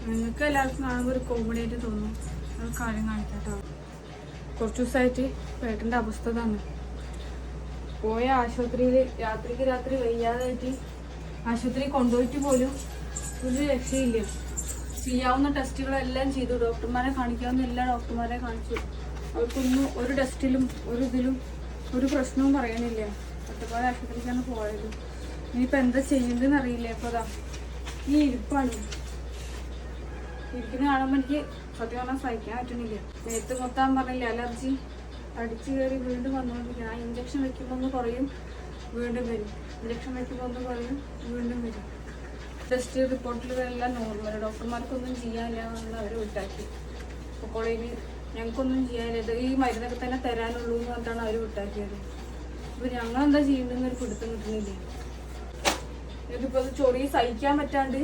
നിങ്ങൾക്ക് എല്ലാവർക്കും കാണുമ്പോൾ ഒരു കോമഡി ആയിട്ട് തോന്നും. ഒരു കാര്യം കാണിക്കാട്ടോ. കുറച്ച് ദിവസമായിട്ട് പേട്ടൻ്റെ അവസ്ഥ തന്നെ. പോയ ആശുപത്രിയിൽ രാത്രി വയ്യാതായിട്ട് ആശുപത്രി കൊണ്ടുപോയിട്ട് പോലും ഒരു രക്ഷയില്ല. ചെയ്യാവുന്ന ടെസ്റ്റുകളെല്ലാം ചെയ്തു. ഡോക്ടർമാരെ കാണിക്കാവുന്ന എല്ലാ ഡോക്ടർമാരെ കാണിച്ചു. അവർക്കൊന്നും ഒരു ടെസ്റ്റിലും ഇതിലും ഒരു പ്രശ്നവും പറയണില്ല. ഒറ്റപ്പാട് ആശുപത്രിക്കാണ് പോയത്. ഇനിയിപ്പോൾ എന്താ ചെയ്യേണ്ടതെന്ന് അറിയില്ല. അപ്പോൾ അതാ ഈ ഇരിപ്പാണ്. ഇരിക്കുന്ന കാണുമ്പോൾ എനിക്ക് സത്യം പറഞ്ഞാൽ സഹിക്കാൻ പറ്റണില്ല. നേരത്തെ മൊത്താൻ പറഞ്ഞില്ല, അലർജി അടിച്ചു കയറി വീണ്ടും വന്നുകൊണ്ടിരിക്കുക. ആ ഇഞ്ചക്ഷൻ വെക്കുമ്പോൾ ഒന്ന് കുറയും, വീണ്ടും വരും. ഇഞ്ചക്ഷൻ വെക്കുമ്പോൾ ഒന്ന് കുറയും, വീണ്ടും വരും. Test റിപ്പോർട്ടിലെല്ലാം normal. ഡോക്ടർമാർക്കൊന്നും ചെയ്യാനില്ല എന്ന് അവർ വിട്ടാക്കി. അപ്പോൾ കോളേജിൽ ഞങ്ങൾക്കൊന്നും ചെയ്യാനില്ല, ഈ മരുന്നൊക്കെ തന്നെ തരാനുള്ളൂ എന്ന് പറഞ്ഞിട്ടാണ് അവർ വിട്ടാക്കിയത്. അപ്പോൾ ഞങ്ങളെന്താ ചെയ്യേണ്ടതെന്ന് ഒരു പിടുത്തം കിട്ടുന്നില്ല. ഇതിപ്പോൾ അത് ചൊറി സഹിക്കാൻ പറ്റാണ്ട്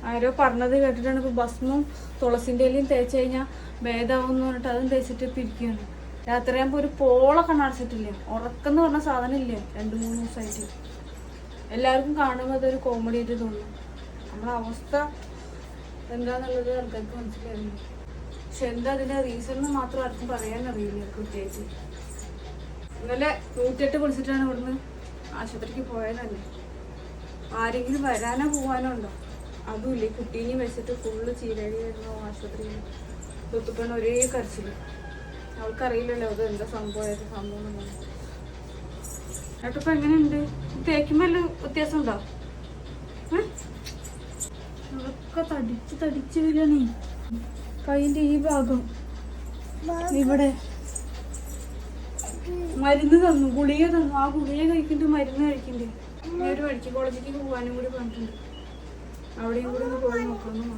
ആരോ പറഞ്ഞത് കേട്ടിട്ടാണ് ഇപ്പോൾ ഭസ്മവും തുളസിൻ്റെ ഇലയും തേച്ച് കഴിഞ്ഞാൽ ഭേദമാവും എന്ന് പറഞ്ഞിട്ട് അതും തേച്ചിട്ട് പിരിക്കുകയാണ്. രാത്രിയാകുമ്പോൾ ഒരു പോള കണ്ണടച്ചിട്ടില്ല. ഉറക്കെന്ന് പറഞ്ഞ സാധനം ഇല്ല 2-3 ദിവസമായിട്ട്. എല്ലാവർക്കും കാണുമ്പോൾ അതൊരു കോമഡി ആയിട്ട് തോന്നും. നമ്മുടെ അവസ്ഥ എന്താണെന്നുള്ളത് ആൾക്കാർക്ക് മനസ്സിലായിരുന്നു. പക്ഷെ എന്താ അതിൻ്റെ റീസൺ എന്ന് മാത്രം ആർക്കും പറയാനറിയില്ല കൃത്യമായിട്ട്. ഇന്നലെ 108 വിളിച്ചിട്ടാണ് ഇവിടുന്ന് ആശുപത്രിക്ക് പോയത് തന്നെ. ആരെങ്കിലും വരാനോ പോകാനോ ഉണ്ടോ? അതുമില്ലേ. കുട്ടീനെ വെച്ചിട്ട് ഫുള്ള് ചീരടി വരുന്നു ആശുപത്രിയിൽ. തൊത്തുപ്പണ ഒരേ കരച്ചിൽ. അവൾക്കറിയില്ലല്ലോ അത് എന്താ സംഭവം എന്നുള്ളത്. ഏട്ടപ്പം എങ്ങനെയുണ്ട്? തേക്കുമ്പോൾ എല്ലാം വ്യത്യാസം ഉണ്ടോ? അതൊക്കെ തടിച്ച് വരണേ. കൈൻ്റെ ഈ ഭാഗം ഇവിടെ മരുന്ന് തന്നു, ഗുളിക തന്നു. ആ ഗുളിക കഴിക്കണ്ട്, മരുന്ന് കഴിക്കണ്ടേ. ഒരു മെഡിക്കൽ കോളേജിലേക്ക് പോകാനും കൂടി പറഞ്ഞിട്ടുണ്ട്. അവിടെയും കൂടി ഒന്ന് പോയി നോക്കണം.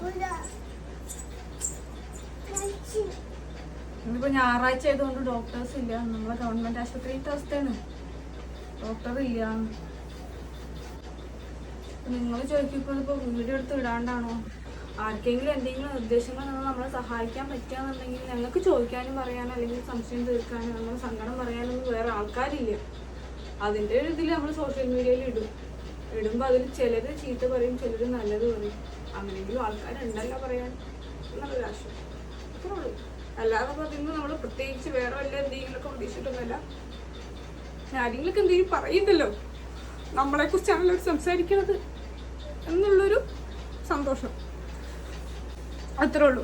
ഇന്നിപ്പോൾ ഞായറാഴ്ച ആയതുകൊണ്ട് ഡോക്ടേഴ്സ് ഇല്ല. നമ്മളെ ഗവൺമെൻറ് ആശുപത്രിയിലത്തെ അവസ്ഥയാണ്, ഡോക്ടർ ഇല്ല. നിങ്ങൾ ചോദിക്കുമ്പോൾ ഇപ്പോൾ വീഡിയോ എടുത്ത് ഇടാണ്ടാണോ? ആർക്കെങ്കിലും എന്തെങ്കിലും നിർദ്ദേശങ്ങൾ നമ്മളെ സഹായിക്കാൻ പറ്റുകയെന്നുണ്ടെങ്കിൽ ഞങ്ങൾക്ക് ചോദിക്കാനും പറയാനും അല്ലെങ്കിൽ സംശയം തീർക്കാനും നമ്മളെ സങ്കടം പറയാനൊന്നും വേറെ ആൾക്കാരില്ല. അതിൻ്റെ ഒരു ഇതിൽ നമ്മൾ സോഷ്യൽ മീഡിയയിൽ ഇടുമ്പോൾ അതിൽ ചിലർ ചീത്ത പറയും, ചിലർ നല്ലത് പറയും. അങ്ങനെയെങ്കിലും ആൾക്കാരുണ്ടല്ലോ പറയാൻ എന്നുള്ളൊരു ആശയം. അത്രേ ഉള്ളൂ. അല്ലാതെ അപ്പോൾ അതിൽ നിന്ന് നമ്മൾ പ്രത്യേകിച്ച് വേറെ വല്ല എന്തെങ്കിലുമൊക്കെ പ്രതീക്ഷിച്ചിട്ടൊന്നുമല്ല. ആരെങ്കിലുമൊക്കെ എന്തെങ്കിലും പറയുന്നല്ലോ, നമ്മളെക്കുറിച്ചാണല്ലോ അവർ സംസാരിക്കുന്നത് എന്നുള്ളൊരു സന്തോഷം. അത്രേ ഉള്ളൂ.